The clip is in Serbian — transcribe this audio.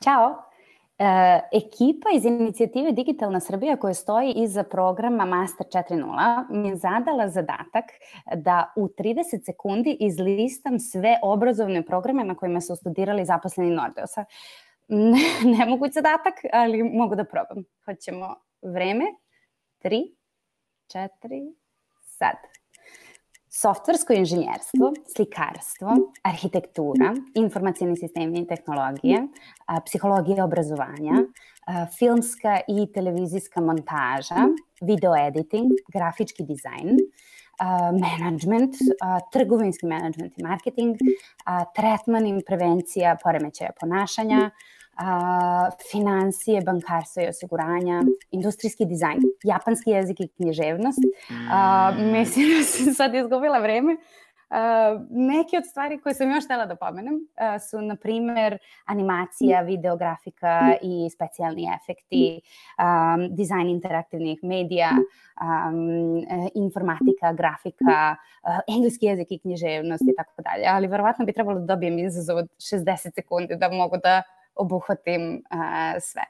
Ćao! Ekipa iz inicijative Digitalna Srbija koja stoji iza programa Master 4.0 mi je zadala zadatak da u 30 sekundi izlistam sve obrazovne programe na kojima su studirali zaposleni Nordeusa. Nemoguć zadatak, ali mogu da probam. Hoćemo vreme. 3, 4, sad. Softversko inženjerstvo, slikarstvo, arhitektura, informacioni sistemi i tehnologije, psihologija obrazovanja, filmska i televizijska montaža, video editing, grafički dizajn, management, trgovinski management i marketing, tretman i prevencija poremećaja ponašanja, finansije, bankarstvo i osiguranja, industrijski dizajn, japanski jezik i književnost. Mislim da sam sad izgubila vreme. Neke od stvari koje sam još htela da pomenem su, na primer, animacija, videografika i specijalni efekti, dizajn interaktivnih medija, informatika, grafika, engleski jezik i književnost i tako dalje. Ali verovatno bi trebalo da dobijem izazov od 60 sekundi da mogu da obuhvatim sve.